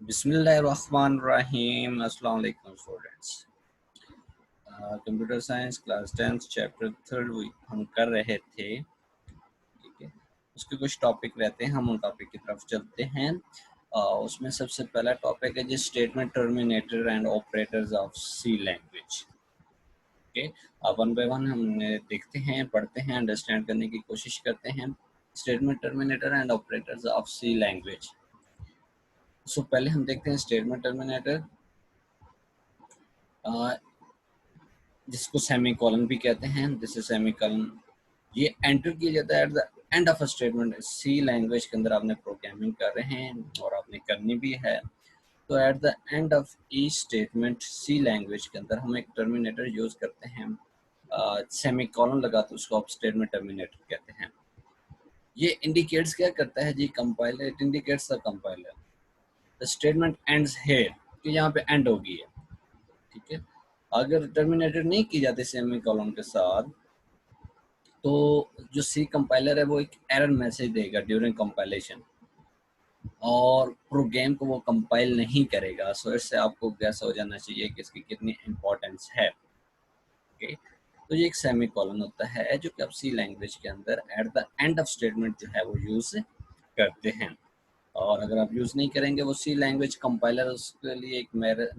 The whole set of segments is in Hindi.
बिस्मिल्लाहिर्रहमानिर्रहीम। अस्सलाम वालेकुम students. Computer science class 10 chapter 3 हम कर रहे थे। ठीक है, उसके कुछ टॉपिक रहते हैं, हम उन टॉपिक की तरफ चलते हैं। उसमें सबसे पहला टॉपिक है जी statement terminator and operators of C language. Okay, अब वन बाय वन हम देखते हैं, पढ़ते हैं, अंडरस्टैंड करने की कोशिश करते हैं। Statement terminator and operators of C language. So पहले हम देखते हैं स्टेटमेंट टर्मिनेटर, जिसको सेमी कॉलन भी कहते हैं। This is semicolon. ये एंटर किया जाता है at the end of a statement. C language के अंदर आपने प्रोग्रामिंग कर रहे हैं और आपने करनी भी है, तो at the end of each statement C language के अंदर हम एक टर्मिनेटर यूज करते हैं। सेमी कॉलन लगाते उसको आप स्टेटमेंट टर्मिनेटर कहते हैं। ये इंडिकेट्स क्या करता है जी? Compiler, it indicates the compiler the statement ends here, कि यहाँ पे एंड होगी है। ठीक है, अगर टर्मिनेटेड नहीं की जाती सेमी कॉलन के साथ, तो जो सी कंपाइलर है वो एक एरर मैसेज देगा ड्यूरिंग कंपाइलेशन, और प्रोग्राम को वो कंपाइल नहीं करेगा। सो इससे आपको गैस हो जाना चाहिए कि इसकी कितनी इंपॉर्टेंस है। ओके, तो ये एक सेमी कॉलन होता है जो कि आप सी लैंग्वेज के अंदर eight the end of statement जो है वो यूज करते हैं। और अगर आप यूज़ नहीं करेंगे, वो सी लैंग्वेज कंपाइलर उसके लिए एक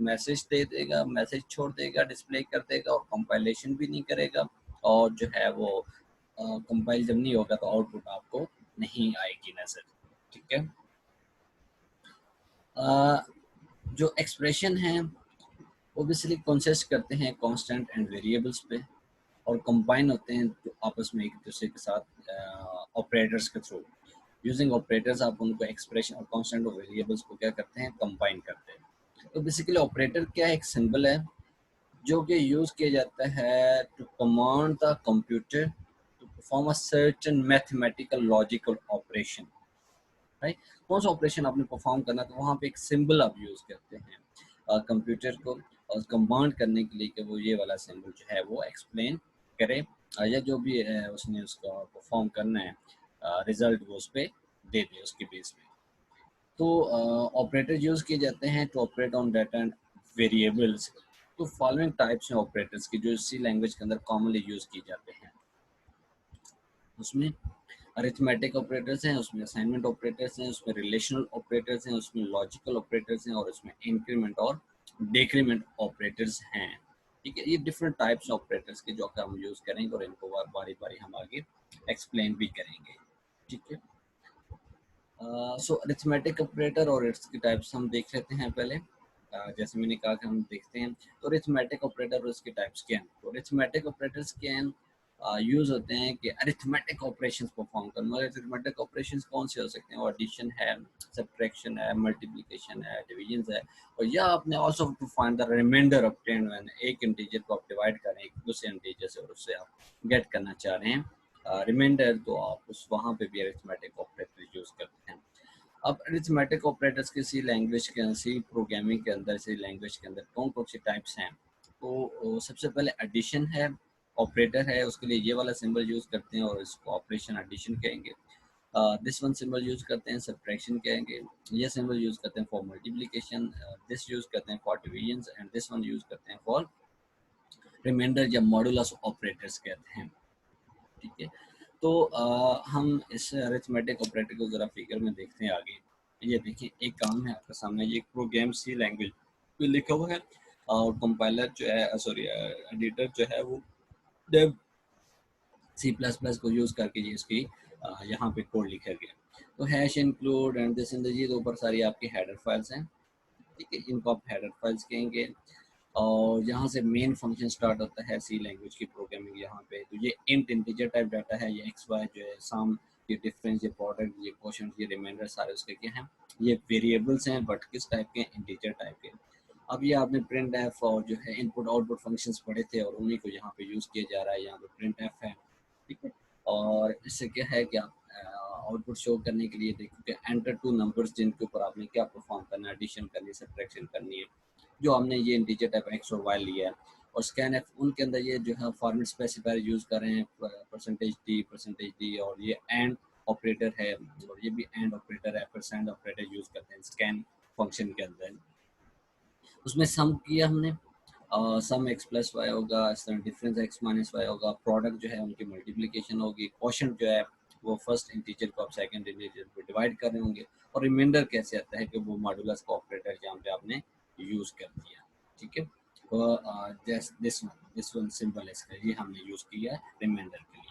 मैसेज दे देगा, मैसेज छोड़ देगा, डिस्प्ले कर देगा, और कंपाइलेशन भी नहीं करेगा। और जो है वो कंपाइल जब नहीं होगा तो आउटपुट आपको नहीं आएगी नज़र। ठीक है, अ, जो एक्सप्रेशन है वो बेसिकली कंसिस्ट करते हैं कांस्टेंट एंड वेरिएबल्स पे, और कंबाइन होते हैं तो आपस में एक दूसरे के साथ ऑपरेटर्स के थ्रू। यूजिंग ऑपरेटर्स आप उनको एक्सप्रेशन और कांस्टेंट और वेरिएबल्स को क्या करते हैं? कंबाइन करते हैं। तो बेसिकली ऑपरेटर क्या है? एक सिंबल है जो कि यूज किया जाता है to command the computer to perform a certain mathematical logical operation. Right, कौन सा ऑपरेशन आपने परफॉर्म करना, तो वहाँ पे एक सिंबल आप यूज करते हैं कंप्यूटर को और कमांड करने के लिए कि वो ये वाला सिंबल जो है वो एक्सप्लेन करे, या जो भी उसने उसका परफॉर्म करना है रिजल्ट वो उस पर दे दे उसके बेस पे। तो ऑपरेटर यूज किए जाते हैं to operate on data and variables. तो फॉलोइंग टाइप्स हैं ऑपरेटर्स की जो सी लैंग्वेज के अंदर कॉमनली यूज किए जाते हैं। उसमें अरिथमेटिक ऑपरेटर्स हैं, उसमें असाइनमेंट ऑपरेटर्स हैं, उसमें रिलेशनल ऑपरेटर्स हैं, उसमें लॉजिकल ऑपरेटर्स हैं, और उसमें इंक्रीमेंट और डिक्रीमेंट ऑपरेटर्स हैं। ठीक है, ये डिफरेंट टाइप्स ऑपरेटर्स के जो हम यूज करेंगे, और इनको बारी बारी हम आगे एक्सप्लेन भी करेंगे। ठीक है, सो अरिथमेटिक ऑपरेटर और इसकी टाइप्स हम देख लेते हैं पहले। जैसे मैंने कहा कि हम देखते हैं तो अरिथमेटिक ऑपरेटर और इसके टाइप्स क्या हैं। तो अरिथमेटिक ऑपरेटर्स क्या हैं? यूज होते हैं कि अरिथमेटिक ऑपरेशंस परफॉर्म करना। अरिथमेटिक ऑपरेशंस कौन से हो सकते हैं? वो एडिशन है, सब्ट्रैक्शन है, मल्टीप्लिकेशन है, डिवीजन है, और या आपने also to find the remainder obtained when एक इंटीजर को आप डिवाइड करें एक दूसरे इंटीजर से, और उससे आप गेट करना चाह रहे हैं रिमाइंडर, तो आप उस वहाँ पे भी अरिथमेटिक ऑपरेटर यूज करते हैं। अब अरिथमेटिक ऑपरेटर्स के सी लैंग्वेज के सी प्रोग्रामिंग के अंदर, सी लैंग्वेज के अंदर कौन कौन से टाइप्स हैं? तो सबसे पहले एडिशन है, ऑपरेटर है, उसके लिए ये वाला सिंबल यूज करते हैं और इसको ऑपरेशन एडिशन कहेंगे। दिस वन सिंबल यूज करते हैं सब्ट्रैक्शन कहेंगे। ये सिंबल यूज करते हैं फॉर मल्टीप्लिकेशन। दिस यूज करते हैं for division, and this one use करते हैं फॉर रिमाइंडर या मॉडुलस ऑपरेटर्स कहते हैं। ठीक है, तो हम इस अरिथमेटिक ऑपरेटर को ज़रा फिगर में देखते हैं आगे। ये देखिए, एक काम है आपके सामने, ये एक प्रोग्राम सी लैंग्वेज पे लिखा हुआ है, और कंपाइलर जो है, सॉरी एडिटर जो है वो डेव सी प्लस प्लस को यूज़ करके ये इसकी यहाँ पे कोड लिखा गया। तो hash include and this in ये ऊपर सारी आपकी हेडर फाइल्स हैं। ठीक है, इनको आप हेडर फाइल्स कहेंगे। और यहाँ से मेन फंक्शन स्टार्ट होता है सी लैंग्वेज की प्रोग्रामिंग यहाँ पे। तो ये इंट इंटीजर टाइप डाटा है, ये एक्स वाई जो है, सम, ये डिफरेंस, ये प्रोडक्ट, ये क्वोशंट, ये रिमाइंडर, सारे उसके क्या हैं? ये वेरिएबल्स हैं, बट किस टाइप के? इंटीजर टाइप के। अब ये आपने प्रिंट एफ और जो है इनपुट आउटपुट फंक्शंस पढ़े थे, और उन्हीं को यहाँ पे यूज़ किया जा रहा है। यहाँ पे प्रिंट एफ है। ठीक है, और इससे क्या है कि आप आउटपुट शो करने के लिए देखो कि एंटर टू नंबर्स, जिनके ऊपर आपने क्या परफॉर्म करना है, एडिशन करनी है, सब्ट्रैक्शन करनी है। जो हमने ये इंटीजर टाइप एक्स और वाई लिया है, और स्कैन एफ उनके अंदर ये जो है फॉर्मेट स्पेसिफायर यूज़ कर रहे हैं, परसेंटेज डी, और ये एंड ऑपरेटर है, और ये भी एंड ऑपरेटर है, परसेंट ऑपरेटर यूज़ करते हैं स्कैन फंक्शन के अंदर, उसमें सम किया हमने, सम एक्स प्लस वाई होगा, इस तरह डिफरेंस एक्स माइनस वाई होगा, प्रोडक्ट जो है उनकी मल्टीप्लिकेशन होगी, क्वोशंट जो है वो फर्स्ट इंटीजर को आप सेकंड इंटीजर पे डिवाइड कर रहे होंगे, और रिमाइंडर कैसे आता है कि वो मॉडुलस का ऑपरेटर जहाँ पे आपने यूज कर दिया, ठीक है। तो दिस वन सिंपल है इसका, ये हमने यूज किया रिमाइंडर के लिए।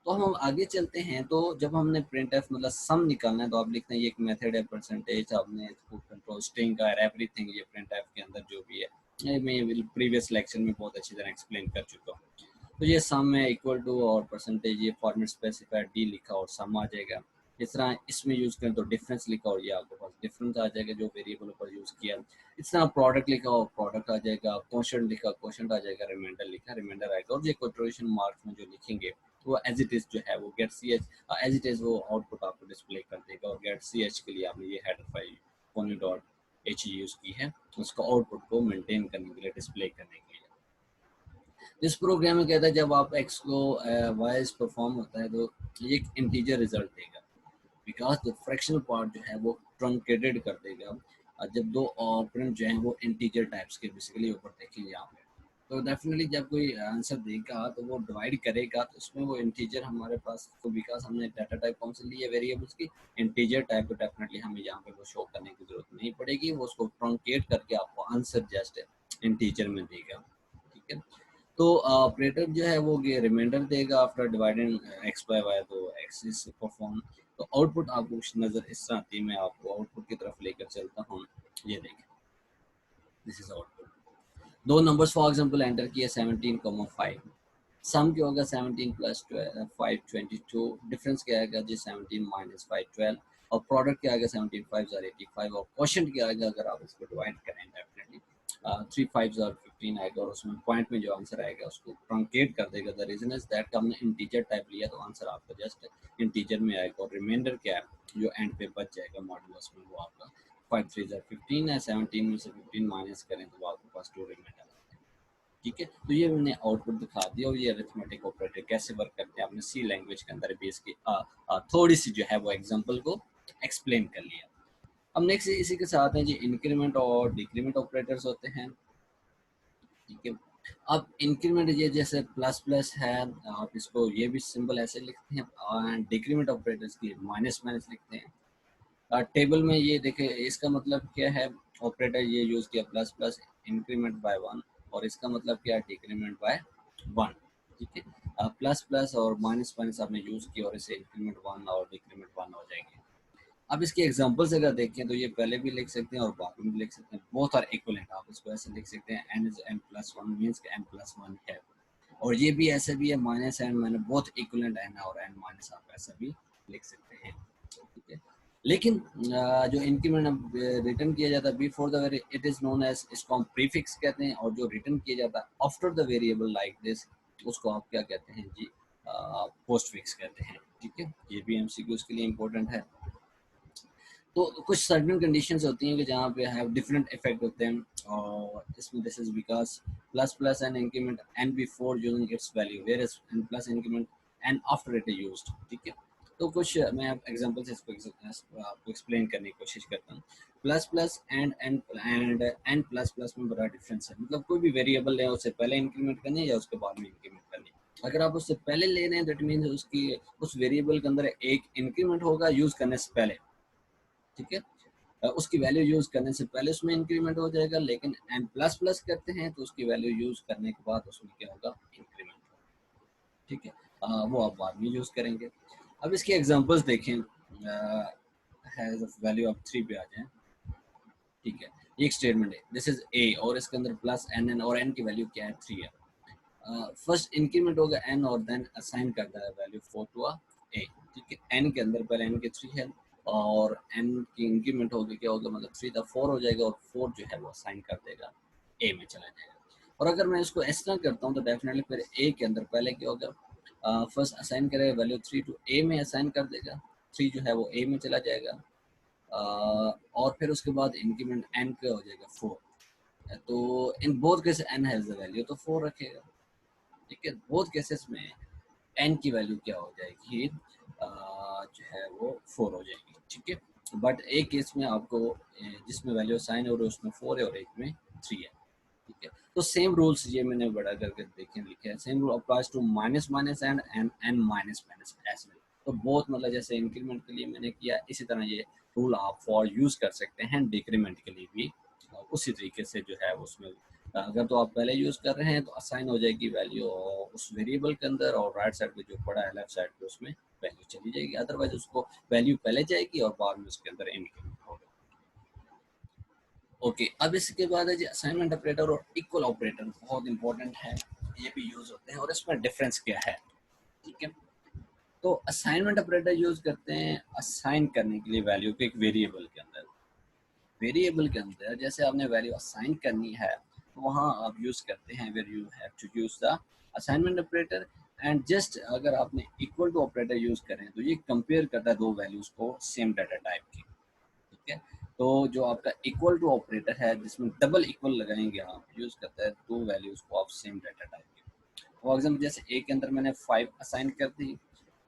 तो हम आगे चलते हैं, तो जब हमने प्रिंट एफ मतलब सम निकालना है तो आप लिखते हैं ये एक मेथड है, परसेंटेज आपने कंट्रोल स्ट्रिंग का एवरीथिंग, ये प्रिंट एफ के अंदर जो भी है ये मैं प्रीवियस लेक्चर में बहुत अच्छी तरह एक्सप्लेन कर चुका हूँ। तो ये सम है इक्वल टू और परसेंटेज, ये फॉर्मेट स्पेसिफाइड डी लिखा और सम आ जाएगा। इस तरह इसमें यूज करें तो डिफरेंस लिखा और ये आपके पास डिफरेंस आ जाएगा जो वेरिएबल ऊपर यूज किया। इस तरह प्रोडक्ट लिखा और प्रोडक्ट आ जाएगा, क्वोशंट लिखा क्वोशंट आ जाएगा, रिमाइंडर लिखा रिमाइंडर आएगा, और ये कोट्रेशन मार्क्स में जो लिखेंगे वो एज इट इज जो है वो गेट सी एच एज इट इज वो आउटपुट आपको डिस्प्ले कर देगा। और गेट सी एच के लिए आपने ये हेडर फाइल पोनी डॉट एच यूज की है उसको आउटपुट को मेंटेन करने के लिए, डिस्प्ले करने के लिए। इस प्रोग्राम में कहता है जब आप एक्स को वाइज परफॉर्म होता है तो ये एक इंटीजर रिजल्ट देगा, बिकॉज द फ्रैक्शनल पार्ट जो है वो ट्रंकेटेड कर देगा। जब दो ऑपरेंड जो है वो इंटीजर टाइप्स के बेसिकली ऊपर देखेंगे यहाँ पे, तो डेफिनेटली जब कोई आंसर देगा तो वो डिवाइड करेगा तो उसमें वो इंटीजर हमारे पास, तो बिकॉज हमने डाटा टाइप कौन सी ली है वेरिएबल्स की, इंटीजर टाइप, तो डेफिनेटली हमें यहाँ पे वो शो करने की जरूरत नहीं पड़ेगी, वो उसको ट्रंकेट करके आपको आंसर जस्ट इंटीजर में देगा, ठीक है। तो ऑपरेटर जो है वो ये रिमाइंडर देगा after dividing X by Y, तो एक्स इज परफॉर्म। तो आउटपुट आपको कुछ नजर इस तरह आती है, मैं आपको आउटपुट की तरफ लेकर चलता हूँ। ये देखें, दिस इज आउटपुट। दो नंबर्स फॉर एग्जांपल एंटर किए 17,5, सम क्या होगा 17 प्लस 5 22, डिफरेंस क्या आएगा जी 17 माइनस 5 12, और प्रोडक्ट क्या आएगा 17 5 85, और क्वेश्चन क्या आएगा अगर आप इसको डिवाइड करें डेफिनेटली 3 5 15 आएगा, और उसमें पॉइंट में जो आंसर आएगा उसको ट्रंकेट कर देगा। द रीजन इज दैट हमने इंटीजर टाइप लिया तो आंसर आपका जस्ट इंटीजर में आएगा, और रिमाइंडर क्या है जो एंड पे बच जाएगा मॉडुलस में वो आपका 5 3 15 है, 17 में से 15 माइनस करें तो आपके पास 2 रिमाइंडर, ठीक है। तो ये मैंने आउटपुट दिखा दिया, और ये अरिथमेटिक ऑपरेटर कैसे वर्क करते हैं आपने सी लैंग्वेज के अंदर भी इसकी थोड़ी सी जो है वो एग्जांपल को एक्सप्लेन कर लिया। अब नेक्स्ट इसी के साथ है जी इंक्रीमेंट और डिक्रीमेंट ऑपरेटर्स होते हैं, ठीक है। अब इंक्रीमेंट ये जैसे प्लस प्लस है, आप इसको ये भी सिंबल ऐसे लिखते हैं, और डिक्रीमेंट ऑपरेटर्स की माइनस माइनस लिखते हैं। टेबल में ये देखें इसका मतलब क्या है, ऑपरेटर ये यूज किया प्लस प्लस इंक्रीमेंट बाय 1, और इसका मतलब क्या है डिक्रीमेंट बाय 1, ठीक है। प्लस प्लस और माइनस माइनस आपने यूज किया और इसे इंक्रीमेंट 1 और डिक्रीमेंट 1 हो जाएंगे। अब इसके एग्जांपल्स अगर देखें तो ये पहले भी लिख सकते हैं और बाद में भी लिख सकते हैं, बोथ आर इक्विवेलेंट। आप इसको ऐसे लिख सकते हैं n is n plus 1 means कि n प्लस 1 है, और ये भी ऐसे भी है माइनस n मैंने बोथ इक्विवेलेंट n और n माइनस, आप ऐसा भी लिख सकते हैं, ठीक है। लेकिन जो इंक्रीमेंट रिटर्न किया जाता है before the very it is known as, इसको हम प्रीफिक्स कहते हैं, और जो रिटर्न किया जाता है after the variable like this उसको आप क्या कहते हैं जी पोस्ट फिक्स कहते हैं, ठीक है। ये भी एमसीक्यूज के लिए इंपॉर्टेंट है। तो कुछ सर्टेन कंडीशंस होती हैं कि जहाँ पे हैव डिफरेंट इफेक्ट होते हैं, और इसमें this is because plus plus N increment N before using its value where is N plus increment N after it is used, ठीक है। तो कुछ मैं एग्जांपल से इसको आपको एक्सप्लेन करने की कोशिश करता हूँ। Plus plus and N plus plus में बड़ा डिफरेंस है, मतलब कोई भी वेरिएबल है उससे पहले इंक्रीमेंट करनी है या उसके बाद में इंक्रीमेंट करनी है। अगर आप उससे पहले ले रहे हैं दैट मीन्स उसकी उस वेरिएबल के अंदर एक इंक्रीमेंट होगा यूज करने से पहले, ठीक है। उसकी वैल्यू यूज करने से पहले उसमें इंक्रीमेंट हो जाएगा, लेकिन एन प्लस प्लस करते हैं तो उसकी वैल्यू यूज करने के बाद उसमें क्या होगा इंक्रीमेंट, ठीक है। वो आप बाद में यूज करेंगे। अब इसके एग्जांपल्स देखें, हैज ऑफ वैल्यू ऑफ 3 पे आ जाए, ठीक है। एक स्टेटमेंट है दिस इज ए, और इसके अंदर प्लस एन एन, और एन की वैल्यू क्या है 3 है। फर्स्ट इंक्रीमेंट होगा एन और देन असाइन करता है वैल्यू 4 टू ए, ठीक है। एन के अंदर पहले एन के 3 है, और एन की इंक्रीमेंट होगी क्या होगा मतलब 3 था 4 हो जाएगा, और 4 जो है वो असाइन कर देगा ए में चला जाएगा। और अगर मैं इसको इस तरह करता हूँ तो डेफिनेटली फिर ए के अंदर पहले क्या होगा फर्स्ट असाइन करेगा वैल्यू 3 टू ए में असाइन कर देगा, 3 जो है वो ए में चला जाएगा, और फिर उसके बाद इंक्रीमेंट एन का हो जाएगा 4। तो in both case N has the value तो 4 रखेगा, ठीक है। बोथ केसेस में एन की वैल्यू क्या हो जाएगी जो है वो 4 हो जाएगी, ठीक है। बट एक केस में आपको जिसमें वैल्यू असाइन हो रही है उसमें 4 है और एक में 3 है, ठीक है। तो सेम रूल्स ये मैंने बड़ा करके देखे लिखे हैं, same rule applies to minus minus and N minus minus as well. तो बहुत मतलब जैसे इंक्रीमेंट के लिए मैंने किया, इसी तरह ये रूल आप फॉर यूज़ कर सकते हैं डिक्रीमेंट के लिए भी। उसी तरीके से जो है उसमें अगर तो आप पहले यूज़ कर रहे हैं तो असाइन हो जाएगी वैल्यू उस वेरिएबल के अंदर, और राइट साइड पे जो पड़ा है लेफ्ट साइड पे उसमें वैल्यू चली जाएगी, अदरवाइज उसको वैल्यू पहले जाएगी और बाद में उसके अंदर इंक्रीमेंट होगा। ओके, अब इसके बाद है जी असाइनमेंट ऑपरेटर और इक्वल ऑपरेटर, बहुत इंपॉर्टेंट है, ये भी यूज होते हैं और इसमें डिफरेंस क्या है, ठीक है। तो असाइनमेंट ऑपरेटर यूज करते हैं असाइन करने के लिए वैल्यू को एक वेरिएबल के अंदर। वेरिएबल के अंदर जैसे आपने वैल्यू असाइन करनी है तो वहाँ आप यूज करते हैं where you have to use the assignment operator. And just अगर आपने इक्वल टू ऑपरेटर यूज करें तो ये कंपेयर करता है दो वैल्यूज को सेम डाटा टाइप की, ठीक है। तो जो आपका इक्वल टू ऑपरेटर है जिसमें डबल इक्वल लगाएंगे आप, यूज करता है दो वैल्यूज को आप सेम डाटा टाइप की। फॉर एग्जाम्पल जैसे ए के अंदर मैंने 5 असाइन कर दी,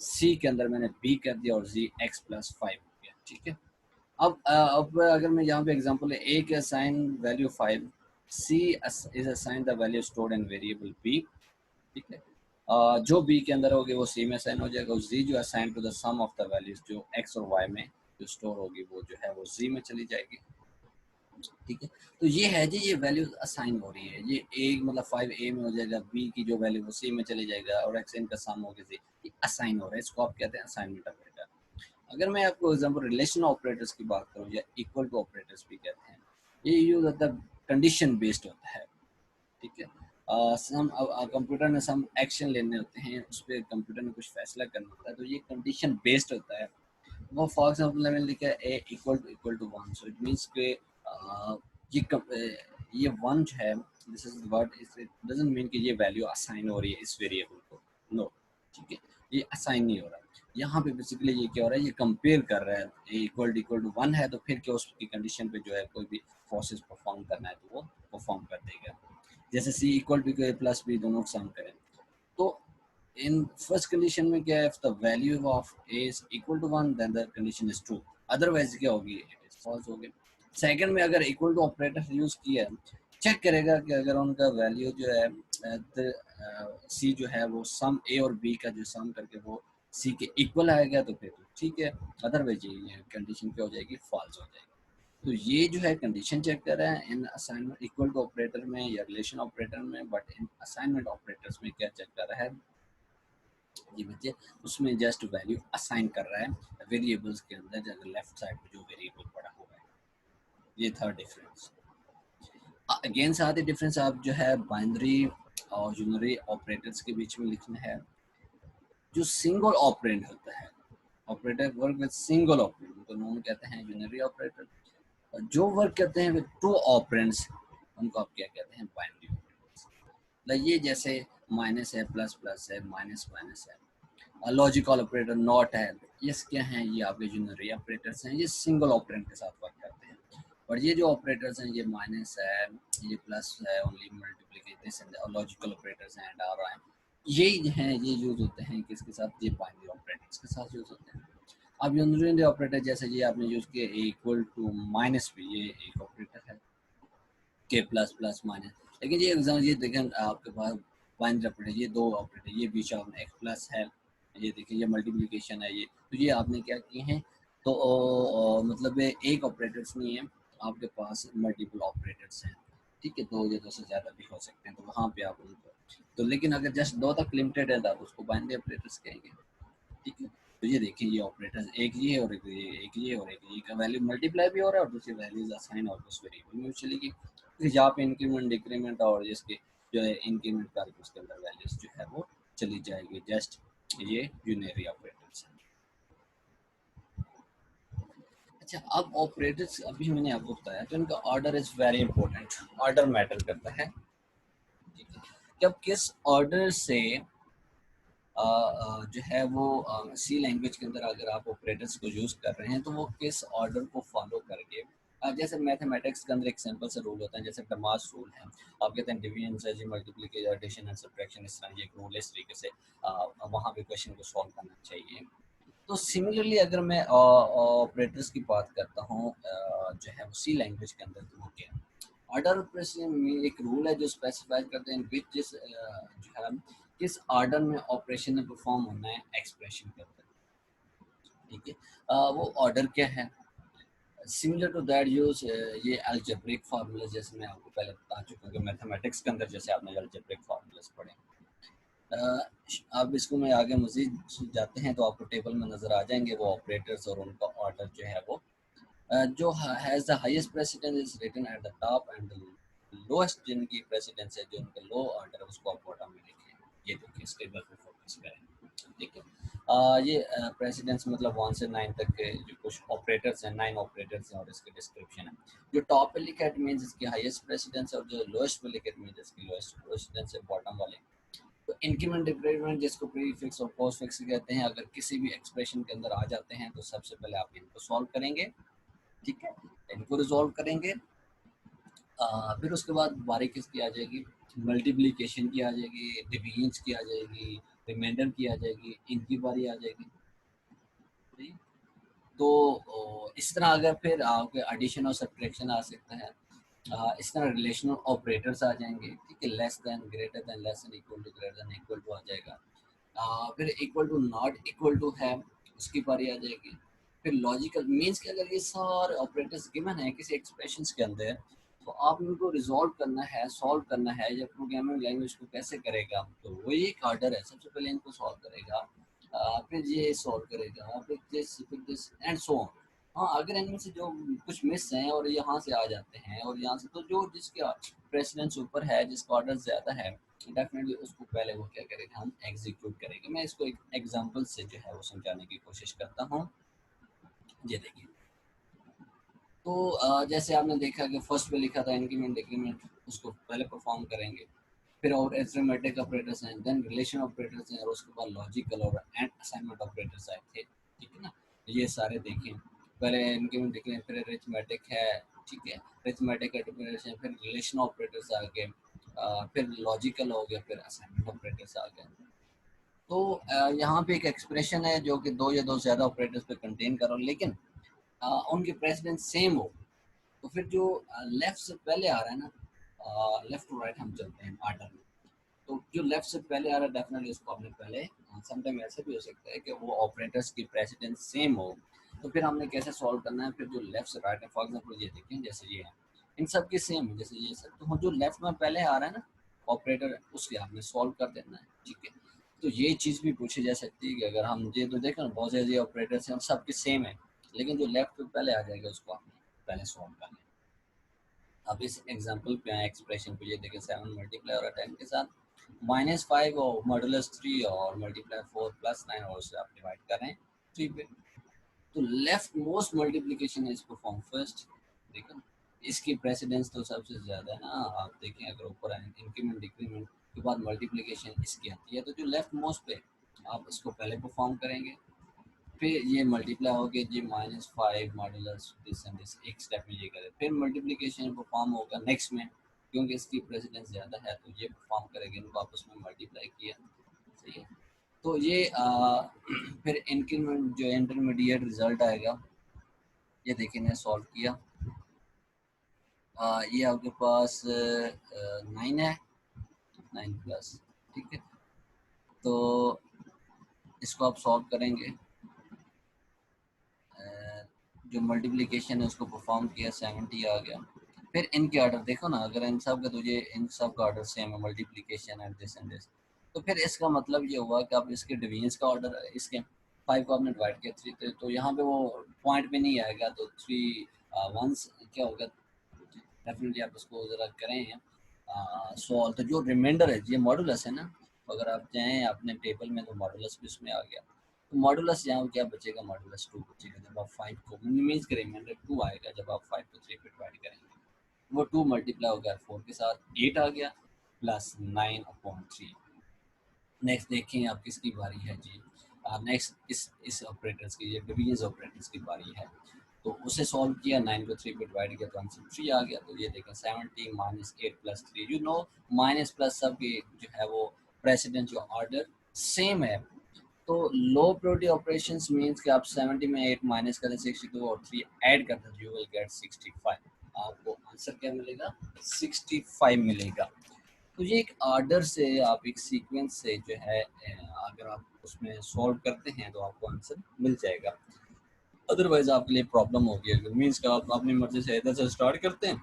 सी के अंदर मैंने बी कर दिया और जी एक्स प्लस 5 हो गया, ठीक है। अब अगर मैं यहाँ पे एग्जांपल है, ए के assign value 5, C is assign the value stored in variable B, ठीक है। जो बी के अंदर होगी वो सी में असाइन हो जाएगा, और जी जो assign to the sum of the values जो एक्स और वाई में जो स्टोर होगी वो जो है वो जी में चली जाएगी, ठीक है। तो ये है जी, ये वैल्यू असाइन हो रही है, ये ए मतलब 5 ए में हो जाएगा, बी की जो वैल्यू वो सी में चली जाएगा और एक्स इनका सम होगी जी, ये असाइन हो रहा है, इसको आप कहते हैं असाइनमेंट ऑपरेटर। अगर मैं आपको एग्जांपल रिलेशन ऑपरेटर्स की बात करूं या इक्वल टू ऑपरेटर्स भी कहते हैं, ये यूज होता है कंडीशन बेस्ड होता है, ठीक है। सम कंप्यूटर में सम एक्शन लेने होते हैं, उस पर कंप्यूटर में कुछ फैसला करना होता है, तो ये कंडीशन बेस्ड होता है। वो फॉर एग्जांपल मैंने लिखा है A equal to one, so it means के ये ये वन जो है, this is word, it doesn't mean कि ये वैल्यू असाइन हो रही है इस वेरिएबल को, नो, ठीक है, ये असाइन नहीं हो रहा। यहाँ पे बेसिकली ये क्या हो रहा है, ये कंपेयर कर रहा है, ए इक्वल टू वन है तो फिर क्या उसकी कंडीशन पे जो है कोई भी प्रोसेस परफॉर्म करना है तो वो परफॉर्म कर देगा। जैसे C equal to A plus B दोनों को सम करें, तो in first condition में क्या है, if the value of a is equal to one then the condition is true, otherwise क्या होगी, it is false होगी। सेकंड में अगर इक्वल टू ऑपरेटर यूज किया, चेक करेगा कि अगर उनका वैल्यू जो है सी जो है वो सम ए और बी का जो सम करके वो सी के इक्वल आएगा तो फिर ठीक है, अदरवाइज ये कंडीशन क्या हो जाएगी, फॉल्स हो जाएगी। तो ये जो है कंडीशन चेक कर रहा है इन असाइनमेंट इक्वल टू ऑपरेटर में या रिलेशन ऑपरेटर में, बट इन असाइनमेंट ऑपरेटर्स में क्या चेक कर रहा है ये बच्चे, उसमें जस्ट वैल्यू असाइन कर रहा है वेरिएबल्स के अंदर, जैसे लेफ्ट साइड में जो वेरिएबल पड़ा हुआ है। ये था डिफरेंस। अगेन साथ ही डिफरेंस आप जो है बाइनरी और यूनरी ऑपरेटर्स के बीच में लिखना है। जो सिंगल ऑपरेंड होता है, operator work with single operand, उनको नॉन कहते हैं यूनरी ऑपरेटर। जो वर्क करते हैं विद टू ऑपरेंड्स उनको आप क्या कहते हैं, बाइनरी ऑपरेटर्स। ये जैसे माइनस है, प्लस प्लस है, माइनस माइनस है, लॉजिकल ऑपरेटर नॉट है, ये क्या हैं, ये आपके यूनरी ऑपरेटर्स हैं, ये सिंगल ऑपरेंड के साथ वर्क करते हैं। और ये जो ऑपरेटर्स हैं, ये माइनस है, ये प्लस है, ओनली मल्टीप्लिकेशन, और लॉजिकल ऑपरेटर्स हैं और ये हैं, ये यूज होते हैं किसके साथ, ये बाइनरी ऑपरेटर्स के साथ यूज होते हैं। अब यूनरी ऑपरेटर जैसे ये आपने यूज किया इक्वल टू माइनस भी, ये एक ऑपरेटर है, के प्लस प्लस माइनस। लेकिन ये एग्जाम ये देखें आपके पास बाइनरी ऑपरेटर, ये दो ऑपरेटर, ये बीच में एक्स प्लस है, ये देखिए ये मल्टीप्लिकेशन है, ये तो ये आपने क्या किए हैं, तो मतलब ये एक ऑपरेटर्स नहीं है, आपके पास मल्टीपल ऑपरेटर्स हैं, ठीक है। दो या दो से ज़्यादा भी हो सकते हैं, तो वहाँ पे आप उनको, तो लेकिन अगर जस्ट दो तक लिमिटेड है तो आप उसको बाइनरी ऑपरेटर्स कहेंगे, ठीक है। तो ये देखिए ये ऑपरेटर्स एक ये है और एक ये और एक ये का वैल्यू मल्टीप्लाई भी हो रहा है और दूसरी वैल्यूज असाइन और उस वेरिएबल में भी चलेगी। फिर यहाँ पे इंक्रीमेंट डिक्रीमेंट और इसके जो है इंक्रीमेंट करके उसके अंदर वैल्यूज जो है वो चली जाएगी, जस्ट ये यूनरी ऑपरेटर्स है। अच्छा, अब ऑपरेटर्स अभी मैंने आपको बताया तो इनका order is very important, order matter करता है, ठीक है। कि अब किस ऑर्डर से जो है वो सी लैंग्वेज के अंदर अगर आप ऑपरेटर्स को यूज़ कर रहे हैं तो वो किस ऑर्डर को फॉलो करके, जैसे मैथमेटिक्स के अंदर एक सिंपल सा रूल होता है जैसे डमास रूल है, आप कहते हैं division multiplication addition and subtraction, इस तरह ये एक रूल है, इस तरीके से वहाँ पे क्वेश्चन को सॉल्व करना चाहिए। तो सिमिलरली अगर मैं ऑपरेटर्स की बात करता हूँ जो है सी लैंग्वेज के अंदर, तो वो क्या है, ऑर्डर ऑपरेशन में एक रूल है जो स्पेसिफाई करते हैं विच जिस जो है किस ऑर्डर में ऑपरेशन में परफॉर्म होना है एक्सप्रेशन के अंदर, ठीक है। वो ऑर्डर क्या है, सिमिलर टू दैट यूज ये अलजेब्रिक फार्मूला, जैसे मैं आपको पहले बता चुका हूँ कि मैथमेटिक्स के अंदर जैसे आपने अलजेब्रिक फार्मूलाज पढ़े। अब इसको मैं आगे मजीद जाते हैं तो आपको टेबल में नज़र आ जाएंगे वो ऑपरेटर्स और उनका ऑर्डर जो है वो जो has the highest precedence is written at the top and the lowest जिनकी प्रेसिडेंस है जो उनका लो ऑर्डर है उसको आप बॉटम में लिखें। ये देखिए इस टेबल पे फोकस करें, ठीक है। ये प्रेसिडेंस मतलब 1 से 9 तक के जो कुछ ऑपरेटर्स हैं, 9 ऑपरेटर्स हैं और इसके डिस्क्रिप्शन है। जो टॉप पे लिखा है इट मींस इसकी हाईएस्ट प्रेसिडेंस है और जो लोएस्ट पे लिखा है इट मींस इसकी लोएस्ट प्रेसिडेंस है, बॉटम वाले। तो इंक्रीमेंट डिक्रीमेंट जिसको प्रीफिक्स और पोस्टफिक्स कहते हैं, अगर किसी भी एक्सप्रेशन के अंदर आ जाते हैं तो सबसे पहले आप इनको सॉल्व करेंगे, ठीक है, इनको रिजॉल्व करेंगे। फिर उसके बाद बारी किसकी आ जाएगी, मल्टीप्लिकेशन की आ जाएगी, डिवीजन की आ जाएगी, रिमाइंडर की आ जाएगी, इनकी बारी आ जाएगी। तो इस तरह अगर फिर आपके एडिशन और सब्ट्रैक्शन आ सकता है, इस तरह रिलेशनल ऑपरेटर्स आ जाएंगे, ठीक है, less than, greater than, less than, equal to, greater than, equal to आ जाएगा। फिर equal to not equal to है उसकी बारी आ जाएगी। फिर लॉजिकल मीन्स कि अगर ये सारे ऑपरेटर्स गिवन है किसी एक्सप्रेशंस के अंदर, तो आप इनको रिजॉल्व करना है, सॉल्व करना है। जब प्रोग्रामिंग लैंग्वेज को कैसे करेगा, तो वही एक ऑर्डर है, सबसे पहले इनको सॉल्व करेगा, फिर ये सॉल्व करेगा, फिर दिस एंड सो ऑन। हाँ, अगर इनमें से जो कुछ मिस हैं और यहाँ से आ जाते हैं और यहाँ से, तो जो जिसके प्रेसिडेंस ऊपर है, जिसका ऑर्डर ज़्यादा है, डेफिनेटली उसको पहले वो क्या करेगा, हम एग्जीक्यूट करेंगे। मैं इसको एक एग्जांपल से जो है वो समझाने की कोशिश करता हूँ। ये देखिए, तो जैसे आपने देखा कि फर्स्ट पे लिखा था इंक्रीमेंट डिक्रीमेंट, उसको पहले परफॉर्म करेंगे। फिर और एरिथमेटिक ऑपरेटर्स हैं, देन रिलेशन ऑपरेटर्स हैं और उसके बाद लॉजिकल और एंड असाइनमेंट ऑपरेटर्स आए थे, ठीक है ना। ये सारे देखें, पहले इंक्रीमेंट डिक्रीमेंट, फिर अरिथमेटिक है, ठीक है, अरिथमेटिक ऑपरेटर्स हैं, फिर रिलेशन ऑपरेटर्स आ गए, फिर लॉजिकल हो गया, फिर असाइनमेंट ऑपरेटर्स आ गए। तो यहाँ पे एक एक्सप्रेशन है जो कि दो या दो ज़्यादा ऑपरेटर्स पे कंटेन कर रहा हूँ, लेकिन उनके प्रेसिडेंस सेम हो, तो फिर जो लेफ्ट से पहले आ रहा है ना, लेफ्ट टू राइट हम चलते हैं ऑर्डर में, तो जो लेफ्ट से पहले आ रहा है डेफिनेटली उसको आपने पहले, समटाइम ऐसे भी हो सकता है कि वो ऑपरेटर्स की प्रेसिडेंस सेम हो, तो फिर हमने कैसे सॉल्व करना है, फिर जो लेफ्ट से राइट है, फॉर एग्जांपल ये देखें जैसे ये है, इन सब की सेम है, जैसे ये सब, तो जो लेफ्ट में पहले आ रहा है ना ऑपरेटर, उसके आपने सॉल्व कर देना है, ठीक है। तो ये चीज़ भी पूछी जा सकती है कि अगर हम ये तो देखें ना बहुत सारे ऑपरेटर्स हैं और सबके सेम है, लेकिन जो लेफ्ट पे पहले आ जाएगा उसको आपने पहले सॉल्व करना है। अब इस एग्जांपल पे आए एक्सप्रेशन को, ये देखें 7 मल्टीप्लाई और 10 के साथ -5 और मॉडुलस 3 और मल्टीप्लाई 4 प्लस 9 और उससे आप डिवाइड कर रहे हैं 3 पे। तो left most multiplication is perform first, देखो इसकी प्रेसिडेंस तो सबसे ज़्यादा है ना। आप देखें अगर ऊपर इंक्रीमेंट डिक्रीमेंट के बाद मल्टीप्लिकेशन इसकी आती है, तो जो लेफ्ट मोस्ट पे आप इसको पहले परफॉर्म करेंगे, फिर ये मल्टीप्लाई हो गया जी -5 मॉडुलस दिस एंड दिस, एक स्टेप में ये करें, फिर मल्टीप्लिकेशन परफॉर्म होगा नेक्स्ट में, क्योंकि इसकी प्रेसिडेंस ज़्यादा है तो ये परफॉर्म करेंगे, इनको आपस में मल्टीप्लाई किया, सही है। तो ये फिर इंक्रीमेंट जो इंटरमीडिएट रिजल्ट आएगा, ये देखिए मैंने सॉल्व किया, ये आपके पास 9 है, 9 प्लस, ठीक है। तो इसको आप सॉल्व करेंगे, जो मल्टीप्लिकेशन है उसको परफॉर्म किया, 70 आ गया। फिर इनके ऑर्डर देखो ना, अगर इन सब का तुझे इन सब का ऑर्डर सेम है, मल्टीप्लिकेशन एंड दिस, तो फिर इसका मतलब ये हुआ कि आप इसके डिवीजन्स का ऑर्डर, इसके 5 को आपने डिवाइड किया 3 पे, तो यहाँ पे वो पॉइंट पे नहीं आएगा, तो 3 वंस क्या होगा, डेफिनेटली आप इसको ज़रा करें सॉल्व। तो जो रिमाइंडर है ये मॉडुलस है ना, तो अगर आप जाएँ अपने टेबल में तो मॉडुलस भी उसमें आ गया, तो मॉडुलस यहाँ क्या बचेगा, मॉडुलस 2 बचेगा। जब आप 5 को मीन्स के रिमाइंडर 2 आएगा, जब आप 5 को 3 पे डिवाइड करेंगे, वो 2 मल्टीप्लाई हो गया 4 के साथ, 8 आ गया प्लस 9/3। नेक्स्ट देखें आप किसकी बारी है जी, नेक्स्ट इस ऑपरेटर्स की, ये डिवीजन ऑपरेटर्स की बारी है। तो उसे सॉल्व किया, 9 को 3 पे डिवाइड किया तो आंसर 3 आ गया। तो ये देखें 70 -8 प्लस 3, माइनस प्लस सब के जो है वो प्रेसिडेंट जो ऑर्डर सेम है, तो लो प्रायोरिटी ऑपरेशंस मींस कि आप 70 में 8 माइनस करें 62 और 3 ऐड कर दें, यू विल गेट 65। आपको आंसर क्या मिलेगा? 65 मिलेगा। तो ये एक आर्डर से, आप एक सीक्वेंस से जो है अगर आप उसमें सॉल्व करते हैं तो आपको आंसर मिल जाएगा। अदरवाइज आपके लिए प्रॉब्लम होगी, अगर मीन्स का आप अपनी मर्जी से इधर से स्टार्ट करते हैं,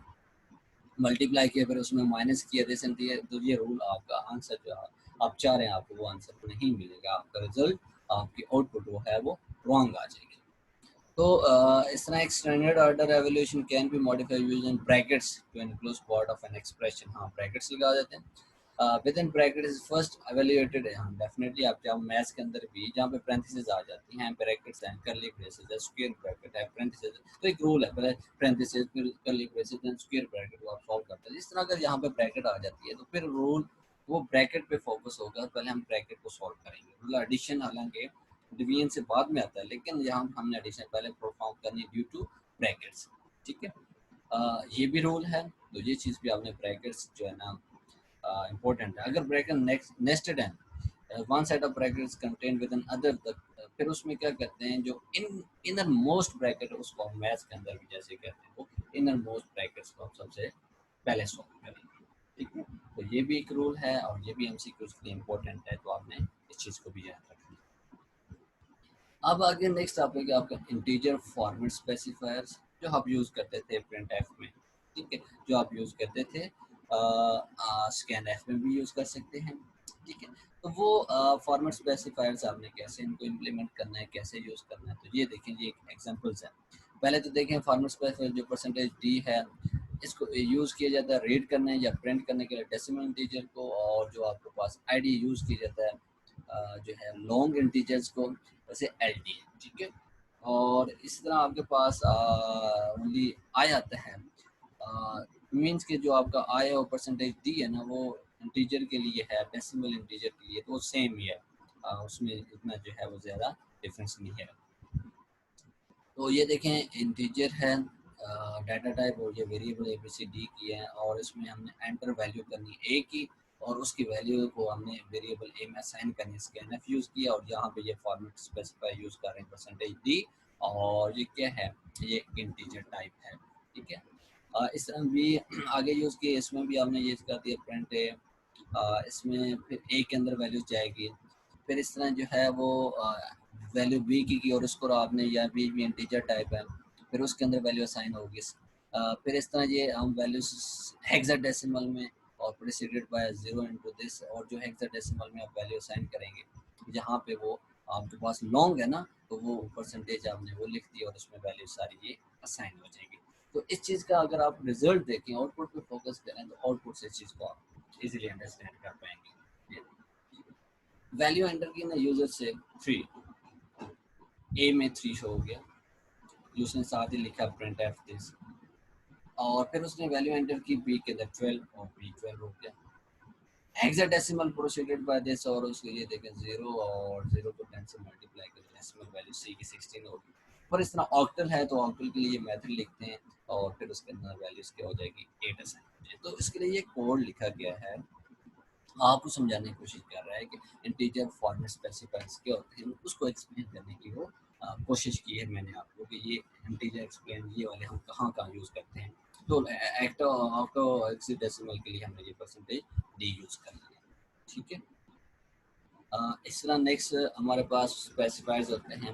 मल्टीप्लाई किया, फिर उसमें माइनस किया, दिए तो ये रूल आपका आंसर जो आप चाह रहे हैं आपको वो आंसर नहीं मिलेगा, आपका रिजल्ट, आपकी आउटपुट वो है वो रॉन्ग आ जाएगी। तो इस तरह एक standard order evolution can be modified using brackets to include part of an expression. हाँ, ब्रैकेट्स लगा देते हैं। Within bracket is first evaluated है। हाँ, डेफिनेटली आप जब मैथ्स के अंदर भी जहाँ पे पैरेंथेसिस आ जाती हैं, ब्रैकेट्स हैं, कर्ली ब्रेसेस है, स्क्वायर ब्रैकेट है, पैरेंथेसिस, तो एक रूल है, पहले पैरेंथेसिस फिर curly braces then square bracket को आप सॉल्व करते हैं। इस तरह अगर यहाँ पे ब्रैकेट आ जाती है तो फिर रूल वो ब्रैकेट पे फोकस होगा, पहले हम ब्रैकेट को सॉल्व करेंगे। मतलब एडिशन हालांकि डिवीजन से बाद में आता है, लेकिन यहाँ हमने एडिशन पहले परफॉर्म करनी ड्यू टू ब्रैकेट्स। ठीक है, ये भी रूल है, तो ये चीज़ भी आपने ब्रैकेट्स जो है ना इम्पोर्टेंट है। अगर ब्रैकेट नेस्टेड है, one set of brackets contain with another, फिर उसमें क्या करते हैं, जो इनर मोस्ट ब्रैकेट है उसको हम मैथ्स के अंदर भी जैसे कहते हैं, वो इनर मोस्ट ब्रैकेट्स को हम सबसे पहले सॉल्व करेंगे। ठीक है, तो ये भी एक रूल है और ये भी एमसीक्यूज के लिए इम्पोर्टेंट है, तो आपने इस चीज़ को भी याद रखना। अब आगे नेक्स्ट टॉपिक है आपका इंटीजर फॉर्मेट स्पेसिफायर्स, जो आप यूज़ करते थे प्रिंट एफ में। ठीक है, जो आप यूज़ करते थे स्कैन एफ में भी यूज़ कर सकते हैं। ठीक है, तो वो फॉर्मेट स्पेसिफायर्स आपने कैसे इनको इम्प्लीमेंट करना है, कैसे यूज़ करना है, तो ये देखें, ये एक एग्जांपल्स है। पहले तो देखें फॉर्मेट स्पेसिफायर जो परसेंटेज डी है, इसको यूज़ किया जाता है रीड करने या प्रिंट करने के लिए डेसिमल इंटीजर को, और जो आपके पास आईडी यूज़ किया जाता है जो है लॉन्ग इंटीजर्स को, वैसे एल डी है। ठीक है, और इस तरह आपके पास ओनली आई आता है, मीन्स के जो आपका आई और परसेंटेज डी है ना, वो इंटीजर के लिए है, डेसिमल इंटीजर के लिए तो वो सेम ही है, उसमें इतना जो है वो ज़्यादा डिफरेंस नहीं है। तो ये देखें इंटीजर है, डाटा टाइप, और ये variable A B C D की है, और इसमें हमने एंटर वैल्यू करनी ए की, और उसकी वैल्यू को हमने वेरिएबल ए में असाइन करनी, स्कैन एफ यूज़ किया, और यहाँ पे ये फॉर्मेट स्पेसिफाई यूज़ कर रहे हैं परसेंटेज डी, और ये क्या है, ये इंटीजर टाइप है। ठीक है, इस तरह भी आगे यूज़ किया, इसमें भी हमने ये कर दिया प्रिंट ए, इसमें फिर ए के अंदर वैल्यू जाएगी, फिर इस तरह जो है वो वैल्यू बी की और उसको आपने, या बी भी इंटीजर टाइप है, फिर उसके अंदर वैल्यू असाइन होगी। फिर इस तरह ये हम वैल्यूज हेक्साडेसिमल में और प्रीसीडेड बाय 0 इनटू दिस, और जो हेक्साडेसिमल में आप वैल्यू असाइन करेंगे, जहाँ पे वो आपके पास लॉन्ग है ना, तो वो परसेंटेज आपने वो लिख दी और उसमें वैल्यू सारी ये असाइन हो जाएगी। तो इस चीज़ का अगर आप रिजल्ट देखें, आउटपुट पे फोकस करें, तो आउटपुट से इस चीज़ को आप इजीली अंडरस्टैंड कर पाएंगे। वैल्यू एंटर की ना यूजर से 3, ए में 3 शो हो गया, उसने साथ ही लिखा प्रिंट एफ दिस, और फिर उसने वैल्यू एंटर की बी के अंदर 12 और बी 12 हो गया। हेक्साडेसिमल प्रोसीडेड बाय दिस, और उसके ये देखें 0 और 0 को 10 से मल्टीप्लाई कर डेसिमल वैल्यू सी की 16 होगी। पर इस तरह ऑक्टल है तो ऑक्टल के लिए मेथड लिखते हैं, और फिर उसके अंदर वैल्यूज क्या हो जाएगी 8 असाइन। तो इसके लिए ये कोड लिखा गया है, आपको समझाने की कोशिश कर रहा है कि इंटीजर फॉर्मेट स्पेसिफायर्स क्या होते हैं, उसको एक्सप्लेन करने की वो कोशिश की है मैंने आपको, कि ये इंटीजर एक्सप्लेन ये वाले हम कहाँ कहाँ यूज़ करते हैं। तो एक्टो ऑक्टो हेक्साडेसिमल के लिए हमने ये परसेंटेज डी यूज़ कर लिया। ठीक है, इस तरह नेक्स्ट हमारे पास स्पेसिफायर्स होते हैं,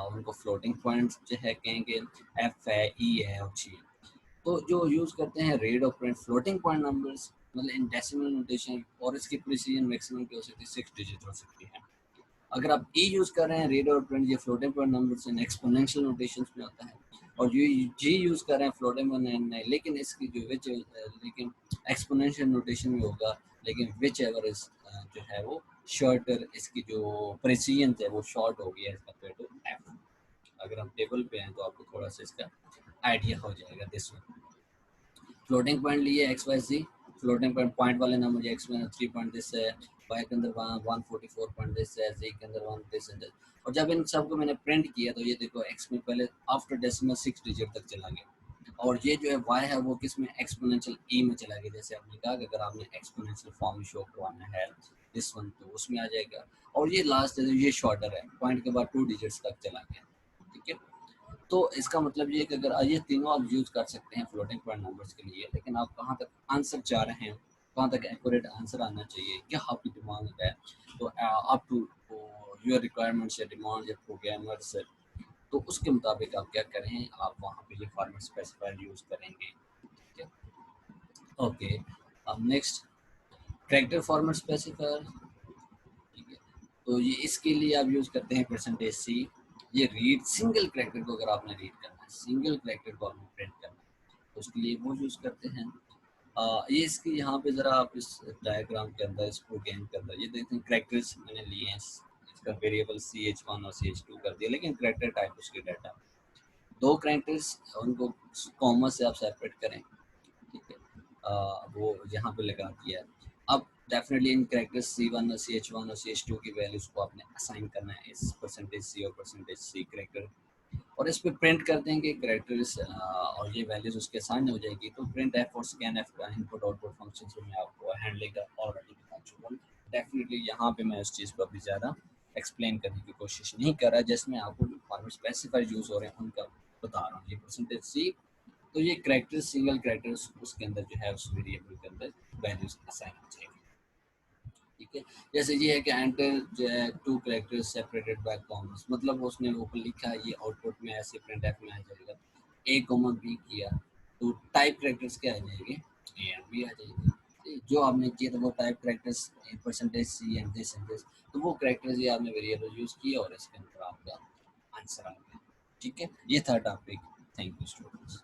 उनको फ्लोटिंग पॉइंट्स जो है कहेंगे, एफ है, ई है और जी। तो जो यूज़ करते हैं read operand floating point numbers, मतलब इन डेसिमल नोटेशन, और इसकी प्रिसीजन मैक्सिमम की हो सकती है 6 डिजिट हो सकती है। अगर आप ई यूज़ कर रहे हैं रीड और प्रिंट, ये floating point numbers in exponential notation में होता है, और जो जी यूज़ कर रहे हैं फ्लोटिंग पॉइंट नहीं, लेकिन इसकी जो विच, लेकिन एक्सपोनेंशियल नोटेशन में होगा, लेकिन विच एवर इज जो है वो शॉर्टर, इसकी जो प्रिसीजन है वो शॉर्ट हो गया एज कम्पेयर टू एफ। अगर हम टेबल पे हैं तो आपको थोड़ा सा इसका आइडिया हो जाएगा। दिस वन फ्लोटिंग पॉइंट लिए एक्स वाई जी, फ्लोटिंग पॉइंट पॉइंट वाले ना मुझे एक्स में 3 पॉइंट दिस है, वाई के अंदर 144 पॉइंट दिस है, जी के अंदर 1 दिस है। और जब इन सबको मैंने प्रिंट किया तो ये देखो एक्स में पहले आफ्टर डेसिमल 6 डिजिट तक चला गया, और ये जो है y है वो किस में एक्सपोनेंशियल e में चला गया, जैसे आपने कहा कि अगर आपने एक्सपोनेंशियल फॉर्म में शो करवाना है दिस वन तो उसमें आ जाएगा। और ये लास्ट है ये शॉर्टर है, पॉइंट के बाद 2 डिजिट्स तक चला गया, ठीक है। तो इसका मतलब ये है कि अगर ये तीनों आप यूज़ कर सकते हैं फ्लोटिंग पॉइंट नंबर्स के लिए, लेकिन आप कहाँ तक आंसर चाह रहे हैं, कहाँ तक एक्यूरेट आंसर आना चाहिए, क्या आपकी डिमांड है, तो अप टू योर रिक्वायरमेंट्स या डिमांड या प्रोग्रामर से, तो उसके मुताबिक आप क्या करें, आप वहाँ पे ये फॉर्मेट स्पेसिफायर यूज़ करेंगे, ठीक है। ओके, अब नेक्स्ट कैरेक्टर फॉर्मेट स्पेसिफायर, ठीक है। तो ये इसके लिए आप यूज़ करते हैं परसेंटेज सी। ये रीड सिंगल कैरेक्टर को अगर आपने रीड करना है, सिंगल कैरेक्टर को आपने प्रिंट करना है, तो उसके लिए वो यूज़ करते हैं। ये इसकी यहाँ पे ज़रा आप इस डायग्राम के अंदर, इस प्रोग्राम के अंदर ये देखते हैं कैरेक्टर्स मैंने लिए हैं, इसका वेरिएबल CH1 और CH2 कर दिया, लेकिन कैरेक्टर टाइप उसकी डाटा, दो कैरेक्टर्स उनको कॉमा से आप सेपरेट करें, ठीक है। वो यहाँ पे लगा दिया है। अब डेफिनेटली इन कैरेक्टर्स C1 और CH1 और CH2 की वैल्यूज को आपने असाइन करना है इस परसेंटेज सी और परसेंटेज सी कैरेक्टर, और इस पे प्रिंट कर देंगे कैरेक्टर्स, और ये वैल्यूज उसके असाइन हो जाएगी। तो प्रिंट एफ और स्कैन एफ का इनपुट आउटपुट फंक्शन में आपको हैंडलिंग का ऑलरेडी बता चुका हूँ। डेफिनेटली यहाँ पे मैं उस चीज़ को अभी ज़्यादा एक्सप्लेन करने की कोशिश नहीं कर रहा, जिसमें आपको जो फॉर्मेट स्पेसिफायर यूज़ हो रहे हैं उनका बता रहा हूँ। ये परसेंटेज सी, तो ये कैरेक्टर सिंगल कैरेक्टर्स उसके अंदर जो है उस वेरिएबल के अंदर वैल्यूज असाइन हो जाएगी, ठीक है। जैसे ये है कि एंटर जो है two characters separated by commas, मतलब उसने ऊपर लिखा है ये आउटपुट में ऐसे प्रिंट एफ में आ जाएगा, ए कॉमा बी किया तो टाइप कैरेक्टर्स क्या आ जाएंगे, ए एंड बी आ जाएंगे। जो आपने किया था वो type characters percentage C and this and this, तो वो कैरेक्टर्स ये आपने वेरिएबल यूज किया और इसके अंदर आपका आंसर आ गया, ठीक है। ये था टॉपिक। Thank you students.